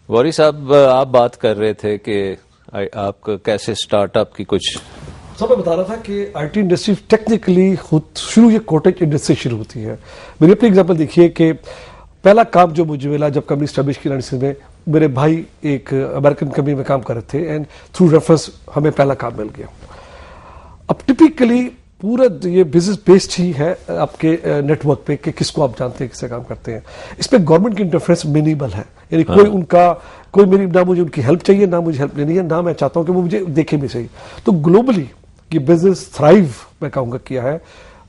غوری صاحب آپ بات کر رہے تھے کہ آپ کا کیسے اسٹارٹ اپ کی کچھ میں بتا رہا تھا کہ آئی ٹی انڈسٹری ٹیکنیکلی خود شروع یہ کوٹیج انڈسٹری شروع ہوتی ہے. میری اپنی ایگزامپل دیکھیے کہ پہلا کام جو مجھے ملا جب کمپنی اسٹیبلش کی 96 میں، میرے بھائی ایک امریکن کمپنی میں کام کر رہے تھے اینڈ تھرو ریفرنس ہمیں پہلا کام مل گیا. اب ٹپیکلی پورا یہ بزنس بیسڈ ہی ہے آپ کے نیٹ ورک پہ کہ کس کو آپ جانتے ہیں، کس سے کام کرتے ہیں. اس پہ گورنمنٹ کی انٹرفیرنس منیمل ہے، یعنی کوئی میری نہ مجھے ان کی ہیلپ چاہیے نہ مجھے ہیلپ لینی ہے، نہ میں چاہتا ہوں کہ وہ مجھے دیکھے بھی صحیح. تو گلوبلی یہ بزنس تھرائیو میں کہوں گا کیا ہے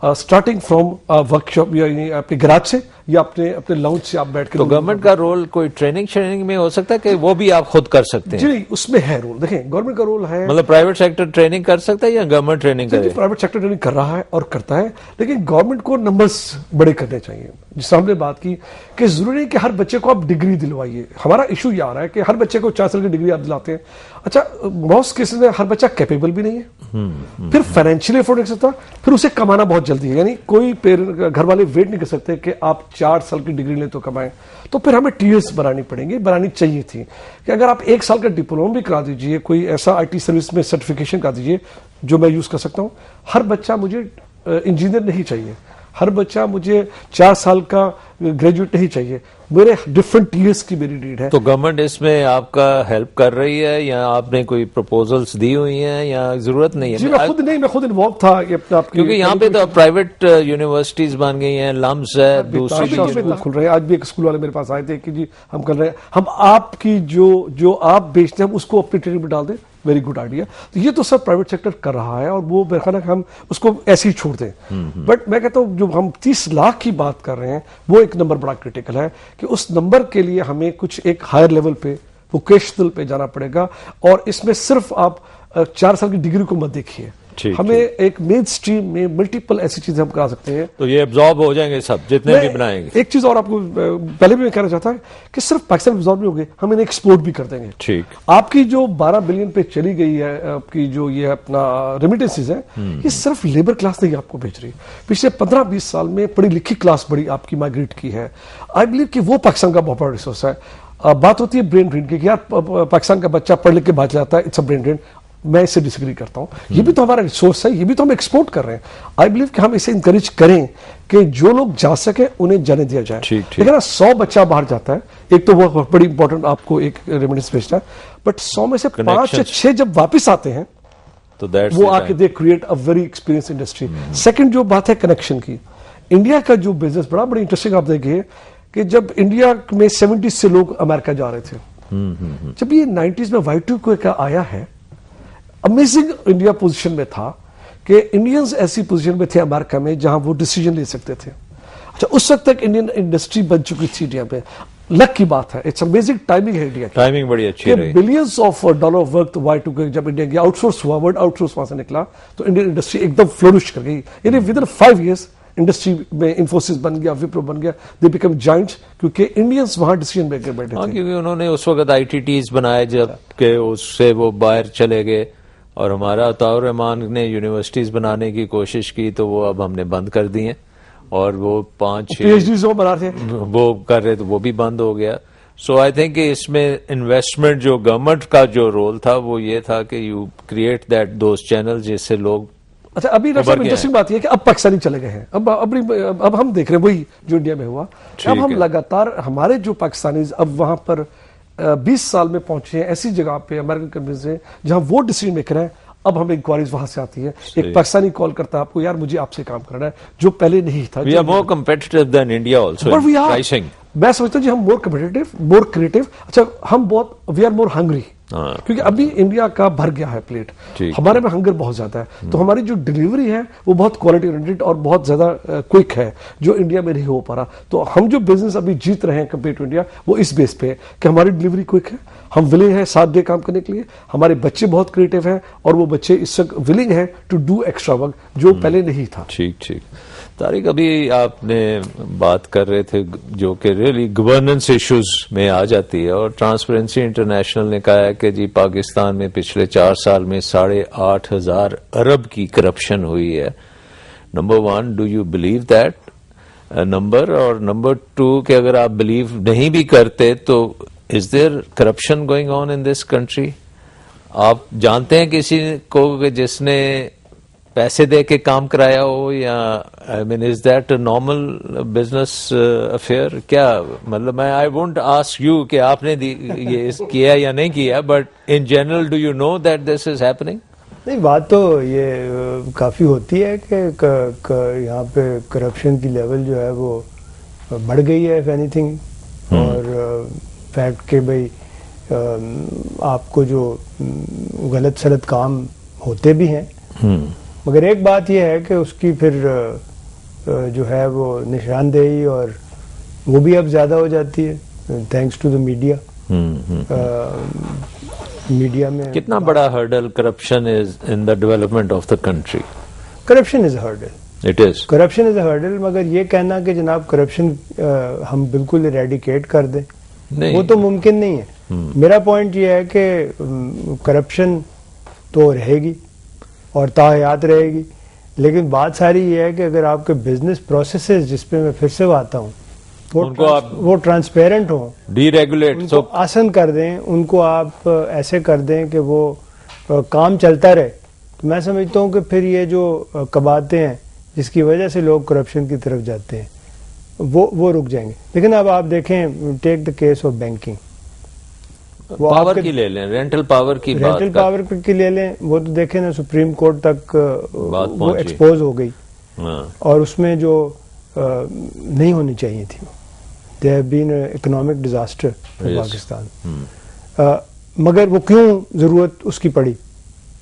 اسٹارٹنگ فرام ورک شاپ یعنی اپنے گراج سے یا اپنے لاؤنج سے آپ بیٹھ کے. تو گورنمنٹ کا رول کوئی ٹریننگ میں ہو سکتا ہے کہ وہ بھی آپ خود کر سکتے ہیں؟ جی اس میں ہے رول. دیکھیں گورنمنٹ کا رول ہے، مطلب پرائیویٹ سیکٹر ٹریننگ کر سکتا ہے یا گورنمنٹ ٹریننگ کرے؟ پرائیویٹ سیکٹر ٹریننگ کر رہا ہے اور کرتا ہے، لیکن گورنمنٹ کو نمبرز بڑے کرنے چاہیے. جس ہم نے بات کی کہ ضروری نہیں کہ ہر بچے کو آپ ڈگری دلوائیے. ہمارا ایشو یہ آ رہا ہے کہ ہر بچے کو 4 سال کی ڈگری آپ دلاتے ہیں. اچھا موسٹ کیسز میں ہر بچہ کیپیبل بھی نہیں ہے، پھر فائنینشیلی افورڈ نہیں سکتا، پھر اسے کمانا بہت جلدی ہے. یعنی کوئی گھر والے ویٹ نہیں کر سکتے کہ آپ 4 سال کی ڈگری لیں تو کمائیں. تو پھر ہمیں ٹیئرس بنانی پڑیں گی، بنانی چاہیے تھی کہ اگر آپ 1 سال کا ڈپلوما بھی کرا دیجئے، کوئی ایسا آئی ٹی سروس میں سرٹیفکیشن کرا دیجئے جو میں یوز کر سکتا ہوں. ہر بچہ مجھے انجینئر نہیں چاہیے، ہر بچہ مجھے 4 سال کا گریجویٹ نہیں چاہیے، میرے ڈفرنٹ ٹیئرس کی میری نیڈ ہے. تو گورنمنٹ اس میں آپ کا ہیلپ کر رہی ہے یا آپ نے کوئی پروپوزلز دی ہوئی ہیں یا ضرورت نہیں ہے؟ جی میں خود انوالو تھا کیونکہ یہاں پہ تو پرائیویٹ یونیورسٹیز بن گئی ہیں، لمز ہے، دوسری اسکول کھل رہے ہیں. آج بھی ایک اسکول والے میرے پاس آئے تھے کہ جی ہم کر رہے ہیں، ہم آپ کی جو آپ بیچتے ہیں ہم اس کو اپنی ٹریننگ میں ڈال دیں. Very good idea. تو یہ تو سب پرائیویٹ سیکٹر کر رہا ہے اور وہ میرا خیال ہے کہ ہم اس کو ایسے ہی چھوڑ دیں. بٹ میں کہتا ہوں جو ہم 30 لاکھ کی بات کر رہے ہیں وہ ایک نمبر بڑا کرٹیکل ہے کہ اس نمبر کے لیے ہمیں کچھ ایک ہائر لیول پہ ووکیشنل پہ جانا پڑے گا. اور اس میں صرف آپ 4 سال کی ڈگری کو مت دیکھیے، ہمیں ایک مین اسٹریم میں ملٹیپل ایسی چیزیں ہم کرا سکتے ہیں. تو یہ ابزارب ہو جائیں گے سب جتنے بھی بنائیں گے. ایک چیز اور آپ کو پہلے بھی میں کہنا چاہتا ہوں کہ صرف پاکستان میں ابزارب نہیں ہوں گے، ہم انہیں ایکسپورٹ بھی کر دیں گے. ٹھیک. آپ کی جو 12 بلین پہ چلی گئی ہے آپ کی جو یہ اپنا ریمیٹنسز ہے، یہ صرف لیبر کلاس نہیں آپ کو بھیج رہی. پچھلے 15-20 سال میں پڑھی لکھی کلاس بڑی آپ کی مائگریٹ کی ہے. آئی بلیو کہ وہ پاکستان کا بہت بڑا ریسورس ہے. بات ہوتی ہے برین ڈرین کی کہ یار پاکستان کا بچہ پڑھ لکھ کے بھاگ جاتا ہے، اٹس اے برین ڈرین. میں اس سے ڈس ایگری کرتا ہوں. یہ بھی تو ہمارا ریسورس ہے، یہ بھی تو ہم ایکسپورٹ کر رہے ہیں. آئی بلیو کہ ہم اسے انکریج کریں کہ جو لوگ جا سکے انہیں جانے دیا جائے. لیکن 100 بچہ باہر جاتا ہے، ایک تو وہ بڑی امپورٹنٹ آپ کو ایک ریمیڈنس بھیجتا ہے، بٹ 100 میں سے 5 یا 6 جب واپس آتے ہیں تو وہ آ کے they create a very experience industry. Second جو بات ہے کنیکشن کی، انڈیا کا جو بزنس بڑی انٹرسٹنگ آپ دیکھیے کہ جب انڈیا میں 70 سے لوگ امریکہ جا رہے تھے، جب یہ 90s میں Y2 کو آیا ہے، امیزنگ انڈیا پوزیشن میں تھا کہ انڈینز ایسی پوزیشن میں تھے امریکہ میں جہاں وہ ڈیسیجن لے سکتے تھے. اچھا اس وقت تک انڈین انڈسٹری بن چکی تھی انڈیا میں. لک کی بات ہے، اٹس امیزنگ ٹائمنگ ہے انڈیا کی، ٹائمنگ بڑی اچھی رہی. Billions of dollar work Y2 کے جب انڈیا گیا آؤٹ سورس ہوا، ورڈ آؤٹ سورس وہاں سے نکلا تو انڈین انڈسٹری ایک دم فلورش کر گئی. یعنی ود ان 5 years انڈسٹری میں انفوسس بن گیا، وپرو بن گیا، دے بیکم جائنٹس کیونکہ انڈینز وہاں ڈیسیجن میکر بیٹھے تھے. کیونکہ انہوں نے اس وقت ITTs بنائے جب کہ اس سے وہ باہر چلے گئے. اور ہمارا عطاء الرحمان نے یونیورسٹیز بنانے کی کوشش کی تو وہ اب ہم نے بند کر دی ہیں، اور وہ 5-6 PhDs وہ کر رہے تو وہ بھی بند ہو گیا. سو آئی تھنک کہ اس میں انویسٹمنٹ جو گورنمنٹ کا جو رول تھا وہ یہ تھا کہ you create that those channel جس سے لوگ. اچھا ابھی انٹرسٹنگ بات یہ ہے کہ اب پاکستانی چلے گئے ہیں، اب ہم دیکھ رہے ہیں وہی جو انڈیا میں ہوا. اب ہم لگاتار ہمارے جو پاکستانیز اب وہاں پر 20 سال میں پہنچے ہیں ایسی جگہ پہ امریکن کمپنیز ہیں جہاں وہ ڈیسیجن میکر ہیں. اب ہمیں انکوائریز وہاں سے آتی ہے، ایک پاکستانی کال کرتا ہے آپ کو، یار مجھے آپ سے کام کرنا ہے، جو پہلے نہیں تھا. We are more competitive than India also in pricing. میں سمجھتا ہوں جی ہم مور کمپیٹیٹو، مور کریٹو. اچھا ہم بہت وی آر مور ہنگری کیونکہ ابھی انڈیا کا بھر گیا ہے پلیٹ، ہمارے میں ہنگر بہت زیادہ ہے. تو ہماری جو ڈیلیوری ہے وہ بہت کوالٹی اورینٹڈ اور بہت زیادہ کوئک ہے جو انڈیا میں نہیں ہو پا رہا. تو ہم جو بزنس ابھی جیت رہے ہیں کمپیئر ٹو انڈیا وہ اس بیس پہ ہے کہ ہماری ڈیلیوری کوئک ہے، ہم ولنگ ہیں 7 ڈے کام کرنے کے لیے، ہمارے بچے بہت کریٹو ہیں اور وہ بچے اس وقت ولنگ ہیں ٹو ڈو ایکسٹرا ورک جو پہلے نہیں تھا. ٹھیک. طارق ابھی آپ نے بات کر رہے تھے جو کہ ریئلی گورننس ایشوز میں آ جاتی ہے، اور ٹرانسپیرنسی انٹرنیشنل نے کہا ہے کہ جی پاکستان میں پچھلے 4 سال میں 8,500 ارب کی کرپشن ہوئی ہے. Number 1 do you believe that number, اور نمبر 2 کہ اگر آپ بلیو نہیں بھی کرتے تو Is there corruption going on in this country? آپ جانتے ہیں کسی کو کہ جس نے پیسے دے کے کام کرایا ہو, یا I mean is that a normal business affair? کیا مطلب, میں آئی وونٹ آسک یو کہ آپ نے یہ کیا یا نہیں کیا, but in general do you know that this is happening? نہیں, بات تو یہ کافی ہوتی ہے کہ یہاں پہ کرپشن کی لیول جو ہے وہ بڑھ گئی ہے, اف اینی تھنگ. اور فیکٹ کہ بھائی آپ کو جو غلط سلط کام ہوتے بھی ہیں, مگر ایک بات یہ ہے کہ اس کی پھر جو ہے وہ نشاندہی اور وہ بھی اب زیادہ ہو جاتی ہے thanks to the media. Media میں کتنا بڑا hurdle corruption is in the development of the country? Corruption is a hurdle. It is corruption is a hurdle, مگر یہ کہنا کہ جناب کرپشن ہم بالکل اریڈیکیٹ کر دیں, وہ تو ممکن نہیں ہے. میرا پوائنٹ یہ ہے کہ کرپشن تو رہے گی اور تاحیات رہے گی, لیکن بات ساری یہ ہے کہ اگر آپ کے بزنس پروسیسز, جس پہ میں پھر سے آتا ہوں, وہ ٹرانسپیرنٹ ہوں, ڈی ریگولیٹ, ان کو آسن کر دیں, ان کو آپ ایسے کر دیں کہ وہ کام چلتا رہے, تو میں سمجھتا ہوں کہ پھر یہ جو کباتے ہیں جس کی وجہ سے لوگ کرپشن کی طرف جاتے ہیں وہ رک جائیں گے. لیکن اب آپ دیکھیں, take the case of banking, power کی لے لیں, رینٹل پاور کی بات, رینٹل پاور کی لے لیں, وہ تو دیکھیں نا سپریم کورٹ تک وہ ایکسپوز ہو گئی, اور اس میں جو نہیں ہونی چاہیے تھی, they have been economic disaster Pakistan. مگر وہ کیوں ضرورت اس کی پڑی؟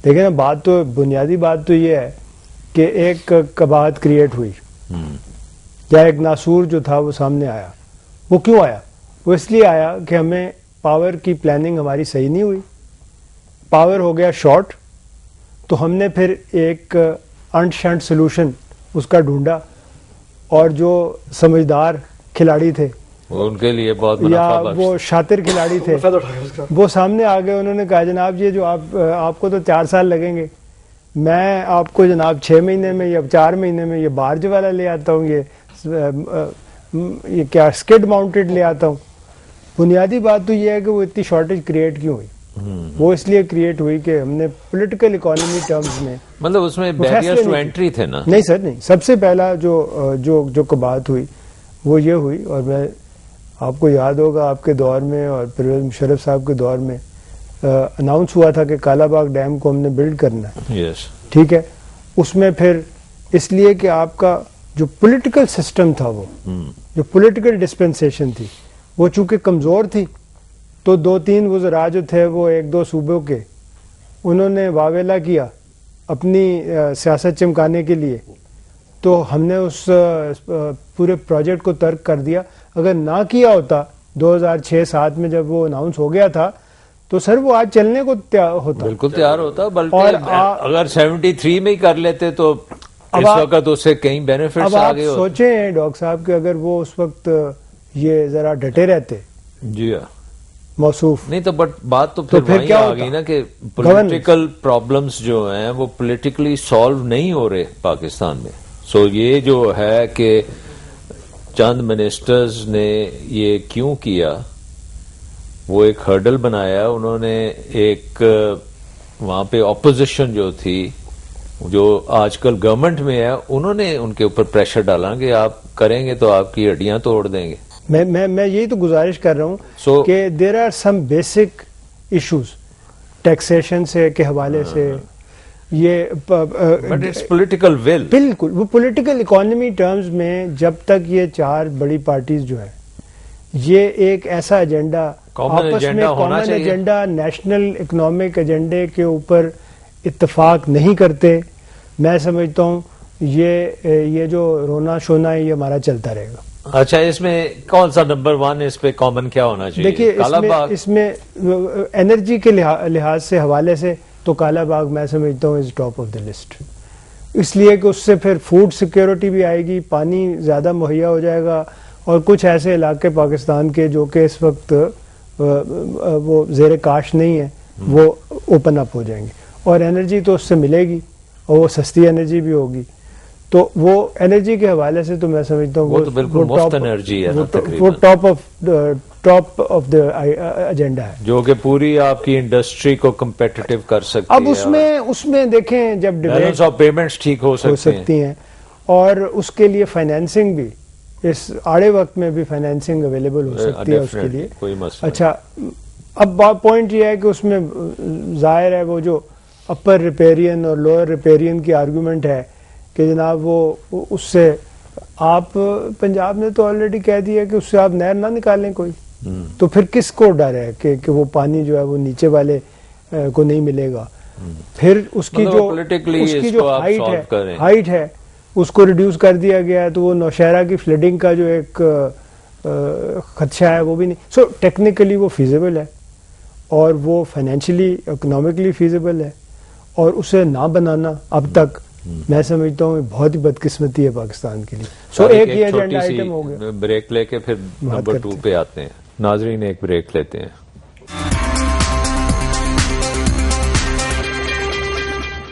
دیکھیں نا, بات تو بنیادی بات تو یہ ہے کہ ایک کباہت کریٹ ہوئی, یا ایک ناسور جو تھا وہ سامنے آیا. وہ کیوں آیا؟ وہ اس لیے آیا کہ ہمیں پاور کی پلاننگ ہماری صحیح نہیں ہوئی, پاور ہو گیا شارٹ, تو ہم نے پھر ایک انٹ شنٹ سلوشن اس کا ڈھونڈا, اور جو سمجھدار کھلاڑی تھے, ان کے لیے بہت یا وہ شاطر کھلاڑی تھے, وہ سامنے آ گئے. انہوں نے کہا جناب یہ جو آپ کو تو 4 سال لگیں گے, میں آپ کو جناب 6 مہینے میں یا 4 مہینے میں یہ بارج والا لے آتا ہوں, یہ کیا اسکڈ ماؤنٹڈ لے آتا ہوں. بنیادی بات تو یہ ہے کہ وہ اتنی شارٹیج کریٹ کیوں ہوئی؟ وہ اس لیے کریٹ ہوئی کہ ہم نے پولیٹیکل اکانومی ٹرمز میں, مطلب اس میں بیریئرز ٹو انٹری تھے نا. نہیں سر, نہیں. سب سے پہلا جو بات ہوئی وہ یہ ہوئی, اور میں آپ کو یاد ہوگا آپ کے دور میں اور پرویز مشرف صاحب کے دور میں اناؤنس ہوا تھا کہ کالا باغ ڈیم کو ہم نے بلڈ کرنا ہے. ٹھیک ہے, اس میں پھر اس لیے کہ آپ کا جو پولیٹیکل سسٹم تھا, وہ جو پولیٹیکل ڈسپنسیشن تھی, وہ چونکہ کمزور تھی, تو 2-3 وزراء جو تھے وہ 1-2 صوبوں کے, انہوں نے واویلا کیا اپنی سیاست چمکانے کے لیے, تو ہم نے اس پورے پروجیکٹ کو ترک کر دیا. اگر نہ کیا ہوتا 2006-07 میں جب وہ اناؤنس ہو گیا تھا, تو سر وہ آج چلنے کو ہوتا, بالکل تیار ہوتا. بلکہ اگر 73 میں ہی کر لیتے تو اس وقت اس سے کئی بینیفٹس آ گئے. اب آپ سوچیں ڈاکٹر صاحب کہ اگر وہ اس وقت یہ ذرا ڈٹے رہتے, جی موصوف نہیں تو, بٹ بات تو پھر وہیں آ گئی نا کہ پولیٹیکل پرابلمز جو ہیں وہ پولیٹیکلی سالو نہیں ہو رہے پاکستان میں. سو یہ جو ہے کہ چند منسٹرز نے یہ کیوں کیا, وہ ایک ہرڈل بنایا انہوں نے. ایک وہاں پہ اپوزیشن جو تھی, جو آج کل گورنمنٹ میں ہے, انہوں نے ان کے اوپر پریشر ڈالا کہ آپ کریں گے تو آپ کی ہڈیاں توڑ دیں گے. میں یہی تو گزارش کر رہا ہوں کہ there are some basic issues taxation سے کے حوالے سے, یہ پولیٹیکل ول, بالکل وہ پولیٹیکل اکانومی ٹرمز میں جب تک یہ 4 بڑی پارٹیز جو ہیں, یہ ایک ایسا ایجنڈا آپس میں کامن ایجنڈا نیشنل اکنامک ایجنڈے کے اوپر اتفاق نہیں کرتے, میں سمجھتا ہوں یہ جو رونا شونا ہے یہ ہمارا چلتا رہے گا. اچھا, اس میں کون سا نمبر 1 اس پہ کامن کیا ہونا چاہیے؟ دیکھیے اس میں انرجی کے لحاظ سے حوالے سے تو کالا باغ میں سمجھتا ہوں is top of the list, اس لیے کہ اس سے پھر فوڈ سیکیورٹی بھی آئے گی, پانی زیادہ مہیا ہو جائے گا, اور کچھ ایسے علاقے پاکستان کے جو کہ اس وقت وہ زیر کاش نہیں ہے, وہ اوپن اپ ہو جائیں گے, اور انرجی تو اس سے ملے گی, اور وہ سستی انرجی بھی ہوگی. تو وہ انرجی کے حوالے سے تو میں سمجھتا ہوں وہ تو بالکل مفت انرجی ہے, وہ top top of the agenda ہے، جو کہ پوری آپ کی انڈسٹری کو کمپیٹیٹو کر سکتی ہے. اب اس میں دیکھیں جب بیلنس آف پیمنٹس ٹھیک ہو سکتی ہیں اور اس کے لیے فائنینسنگ بھی اس آڑے وقت میں بھی فائنینسنگ اویلیبل ہو سکتی ہے اس کے لیے. کوئی مسئلہ. اچھا اب پوائنٹ یہ ہے کہ اس میں ظاہر ہے وہ جو اپر ریپیرین اور لوئر ریپیرین کی آرگومنٹ ہے کہ جناب وہ اس سے آپ پنجاب نے تو آلریڈی کہہ دیا کہ اس سے آپ نہر نہ نکالیں کوئی، تو پھر کس کو ڈر ہے کہ وہ پانی جو ہے وہ نیچے والے کو نہیں ملے گا. پھر اس کی جو ہائٹ ہے اس کو ریڈیوس کر دیا گیا ہے، تو وہ نوشہرہ کی فلڈنگ کا جو ایک خدشہ ہے وہ بھی نہیں. سو ٹیکنیکلی وہ فیزیبل ہے اور وہ فائنینشلی اکنامکلی فیزیبل ہے، اور اسے نہ بنانا اب تک میں سمجھتا ہوں بہت ہی بدقسمتی ہے پاکستان کے لیے. سو ایک یہ ایجنڈا آئٹم ہو گیا. بریک لے کے پھر نمبر 2 پہ آتے ہیں. ناظرین ایک بریک لیتے ہیں.